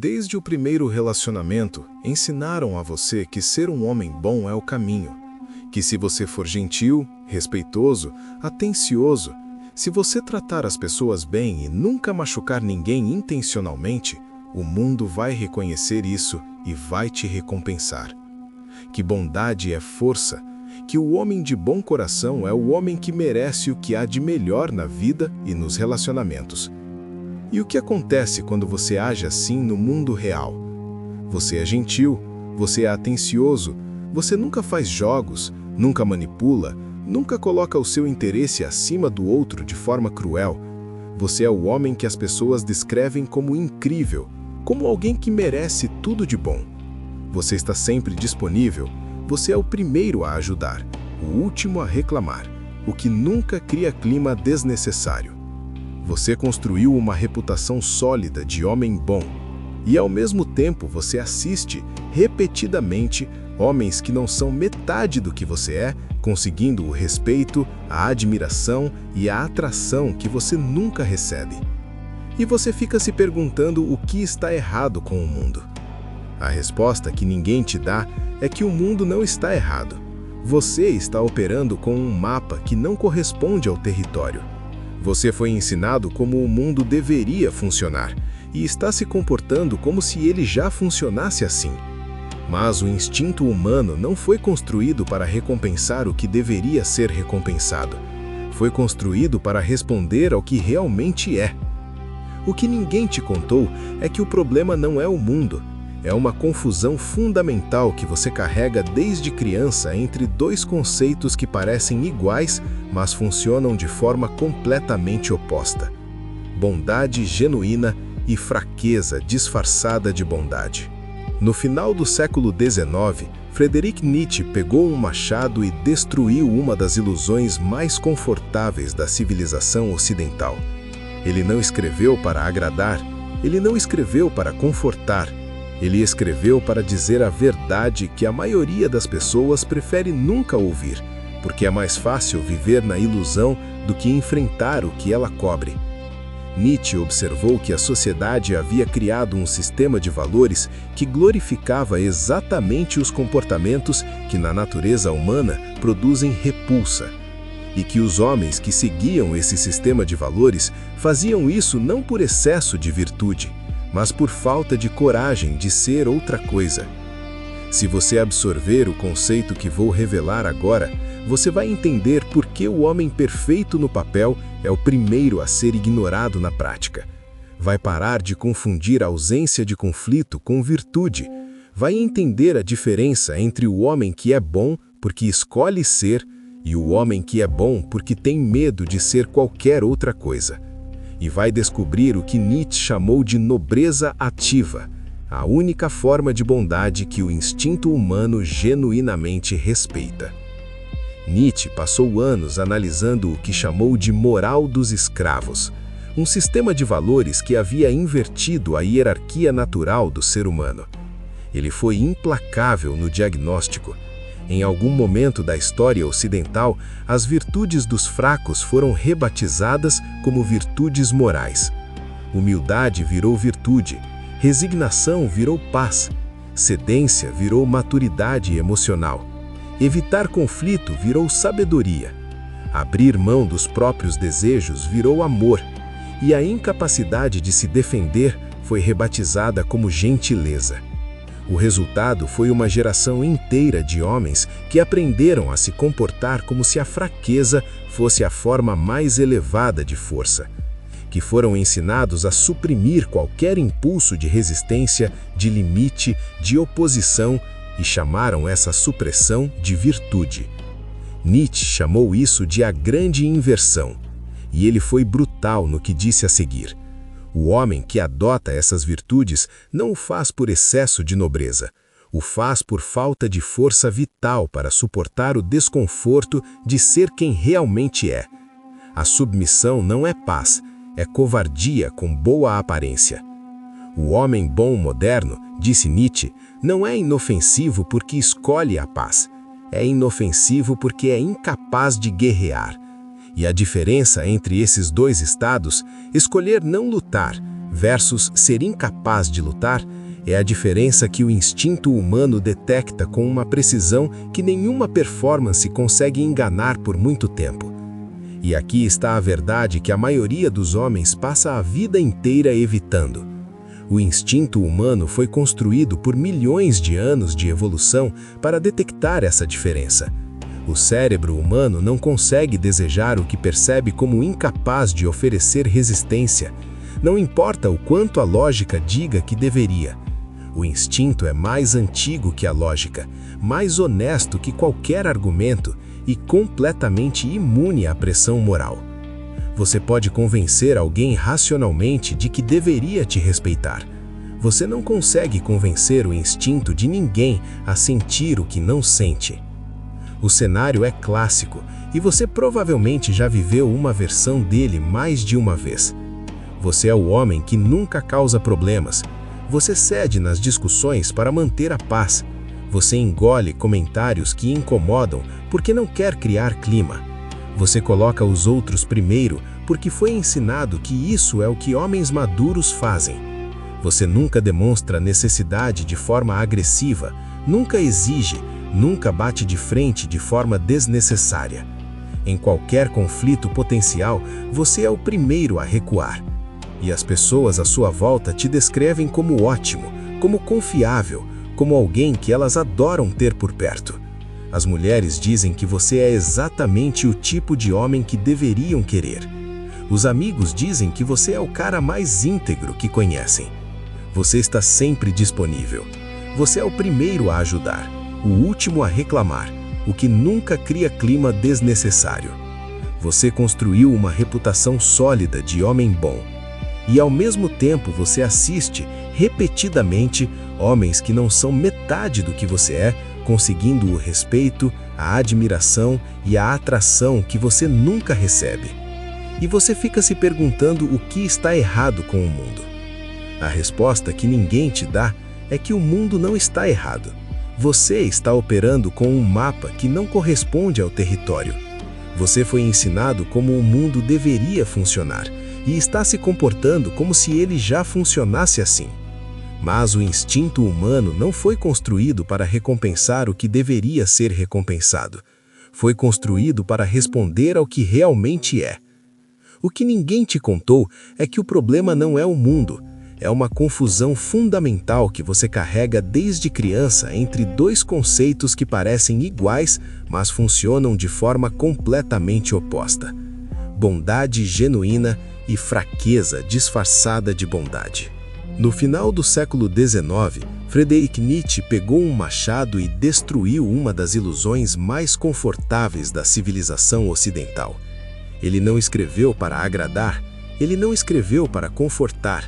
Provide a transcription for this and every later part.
Desde o primeiro relacionamento, ensinaram a você que ser um homem bom é o caminho. Que se você for gentil, respeitoso, atencioso, se você tratar as pessoas bem e nunca machucar ninguém intencionalmente, o mundo vai reconhecer isso e vai te recompensar. Que bondade é força, que o homem de bom coração é o homem que merece o que há de melhor na vida e nos relacionamentos. E o que acontece quando você age assim no mundo real? Você é gentil, você é atencioso, você nunca faz jogos, nunca manipula, nunca coloca o seu interesse acima do outro de forma cruel. Você é o homem que as pessoas descrevem como incrível, como alguém que merece tudo de bom. Você está sempre disponível, você é o primeiro a ajudar, o último a reclamar, o que nunca cria clima desnecessário. Você construiu uma reputação sólida de homem bom, e ao mesmo tempo você assiste, repetidamente, homens que não são metade do que você é, conseguindo o respeito, a admiração e a atração que você nunca recebe. E você fica se perguntando o que está errado com o mundo. A resposta que ninguém te dá é que o mundo não está errado. Você está operando com um mapa que não corresponde ao território. Você foi ensinado como o mundo deveria funcionar e está se comportando como se ele já funcionasse assim. Mas o instinto humano não foi construído para recompensar o que deveria ser recompensado. Foi construído para responder ao que realmente é. O que ninguém te contou é que o problema não é o mundo. É uma confusão fundamental que você carrega desde criança entre dois conceitos que parecem iguais, mas funcionam de forma completamente oposta: bondade genuína e fraqueza disfarçada de bondade. No final do século XIX, Friedrich Nietzsche pegou um machado e destruiu uma das ilusões mais confortáveis da civilização ocidental. Ele não escreveu para agradar, ele não escreveu para confortar, ele escreveu para dizer a verdade que a maioria das pessoas prefere nunca ouvir, porque é mais fácil viver na ilusão do que enfrentar o que ela cobre. Nietzsche observou que a sociedade havia criado um sistema de valores que glorificava exatamente os comportamentos que na natureza humana produzem repulsa, e que os homens que seguiam esse sistema de valores faziam isso não por excesso de virtude, mas por falta de coragem de ser outra coisa. Se você absorver o conceito que vou revelar agora, você vai entender por que o homem perfeito no papel é o primeiro a ser ignorado na prática. Vai parar de confundir a ausência de conflito com virtude. Vai entender a diferença entre o homem que é bom porque escolhe ser e o homem que é bom porque tem medo de ser qualquer outra coisa. E vai descobrir o que Nietzsche chamou de nobreza ativa, a única forma de bondade que o instinto humano genuinamente respeita. Nietzsche passou anos analisando o que chamou de moral dos escravos, um sistema de valores que havia invertido a hierarquia natural do ser humano. Ele foi implacável no diagnóstico. Em algum momento da história ocidental, as virtudes dos fracos foram rebatizadas como virtudes morais. Humildade virou virtude, resignação virou paz, cedência virou maturidade emocional, evitar conflito virou sabedoria, abrir mão dos próprios desejos virou amor, e a incapacidade de se defender foi rebatizada como gentileza. O resultado foi uma geração inteira de homens que aprenderam a se comportar como se a fraqueza fosse a forma mais elevada de força, que foram ensinados a suprimir qualquer impulso de resistência, de limite, de oposição e chamaram essa supressão de virtude. Nietzsche chamou isso de a grande inversão, e ele foi brutal no que disse a seguir. O homem que adota essas virtudes não o faz por excesso de nobreza, o faz por falta de força vital para suportar o desconforto de ser quem realmente é. A submissão não é paz, é covardia com boa aparência. O homem bom moderno, disse Nietzsche, não é inofensivo porque escolhe a paz, é inofensivo porque é incapaz de guerrear. E a diferença entre esses dois estados, escolher não lutar, versus ser incapaz de lutar, é a diferença que o instinto humano detecta com uma precisão que nenhuma performance consegue enganar por muito tempo. E aqui está a verdade que a maioria dos homens passa a vida inteira evitando. O instinto humano foi construído por milhões de anos de evolução para detectar essa diferença. O cérebro humano não consegue desejar o que percebe como incapaz de oferecer resistência. Não importa o quanto a lógica diga que deveria. O instinto é mais antigo que a lógica, mais honesto que qualquer argumento e completamente imune à pressão moral. Você pode convencer alguém racionalmente de que deveria te respeitar. Você não consegue convencer o instinto de ninguém a sentir o que não sente. O cenário é clássico e você provavelmente já viveu uma versão dele mais de uma vez. Você é o homem que nunca causa problemas. Você cede nas discussões para manter a paz. Você engole comentários que incomodam porque não quer criar clima. Você coloca os outros primeiro porque foi ensinado que isso é o que homens maduros fazem. Você nunca demonstra necessidade de forma agressiva, nunca exige, nunca bate de frente de forma desnecessária. Em qualquer conflito potencial, você é o primeiro a recuar. E as pessoas à sua volta te descrevem como ótimo, como confiável, como alguém que elas adoram ter por perto. As mulheres dizem que você é exatamente o tipo de homem que deveriam querer. Os amigos dizem que você é o cara mais íntegro que conhecem. Você está sempre disponível. Você é o primeiro a ajudar, o último a reclamar, o que nunca cria clima desnecessário. Você construiu uma reputação sólida de homem bom. E ao mesmo tempo você assiste, repetidamente, homens que não são metade do que você é, conseguindo o respeito, a admiração e a atração que você nunca recebe. E você fica se perguntando o que está errado com o mundo. A resposta que ninguém te dá é que o mundo não está errado. Você está operando com um mapa que não corresponde ao território. Você foi ensinado como o mundo deveria funcionar e está se comportando como se ele já funcionasse assim. Mas o instinto humano não foi construído para recompensar o que deveria ser recompensado. Foi construído para responder ao que realmente é. O que ninguém te contou é que o problema não é o mundo. É uma confusão fundamental que você carrega desde criança entre dois conceitos que parecem iguais, mas funcionam de forma completamente oposta: bondade genuína e fraqueza disfarçada de bondade. No final do século XIX, Friedrich Nietzsche pegou um machado e destruiu uma das ilusões mais confortáveis da civilização ocidental. Ele não escreveu para agradar, ele não escreveu para confortar,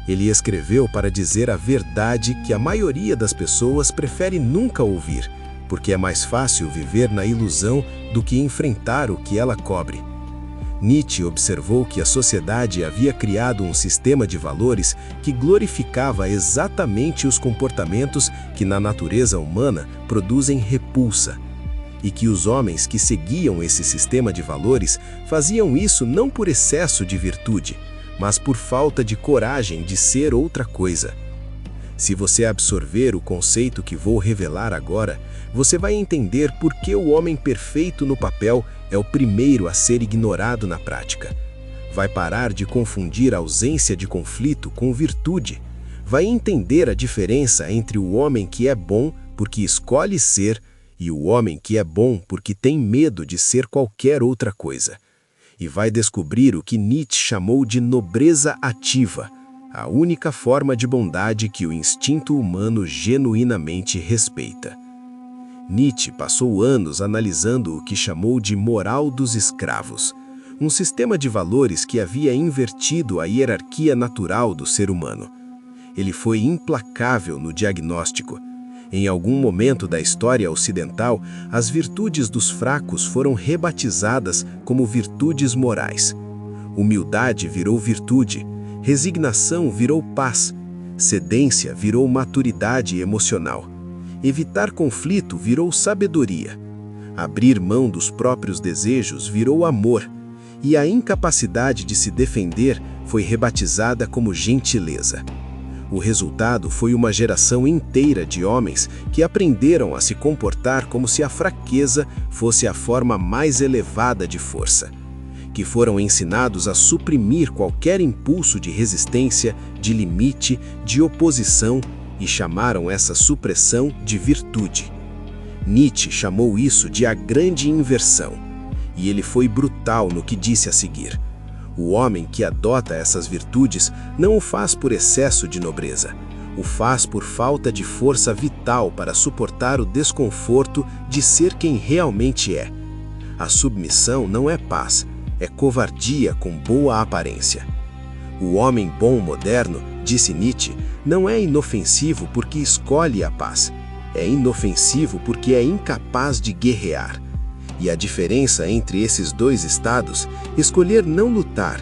ele escreveu para dizer a verdade que a maioria das pessoas prefere nunca ouvir, porque é mais fácil viver na ilusão do que enfrentar o que ela cobre. Nietzsche observou que a sociedade havia criado um sistema de valores que glorificava exatamente os comportamentos que na natureza humana produzem repulsa, e que os homens que seguiam esse sistema de valores faziam isso não por excesso de virtude, mas por falta de coragem de ser outra coisa. Se você absorver o conceito que vou revelar agora, você vai entender por que o homem perfeito no papel é o primeiro a ser ignorado na prática. Vai parar de confundir ausência de conflito com virtude. Vai entender a diferença entre o homem que é bom porque escolhe ser e o homem que é bom porque tem medo de ser qualquer outra coisa. E vai descobrir o que Nietzsche chamou de nobreza ativa, a única forma de bondade que o instinto humano genuinamente respeita. Nietzsche passou anos analisando o que chamou de moral dos escravos, um sistema de valores que havia invertido a hierarquia natural do ser humano. Ele foi implacável no diagnóstico. Em algum momento da história ocidental, as virtudes dos fracos foram rebatizadas como virtudes morais. Humildade virou virtude, resignação virou paz, cedência virou maturidade emocional, evitar conflito virou sabedoria, abrir mão dos próprios desejos virou amor, e a incapacidade de se defender foi rebatizada como gentileza. O resultado foi uma geração inteira de homens que aprenderam a se comportar como se a fraqueza fosse a forma mais elevada de força, que foram ensinados a suprimir qualquer impulso de resistência, de limite, de oposição e chamaram essa supressão de virtude. Nietzsche chamou isso de a grande inversão, e ele foi brutal no que disse a seguir. O homem que adota essas virtudes não o faz por excesso de nobreza, o faz por falta de força vital para suportar o desconforto de ser quem realmente é. A submissão não é paz, é covardia com boa aparência. O homem bom moderno, disse Nietzsche, não é inofensivo porque escolhe a paz, é inofensivo porque é incapaz de guerrear. E a diferença entre esses dois estados, escolher não lutar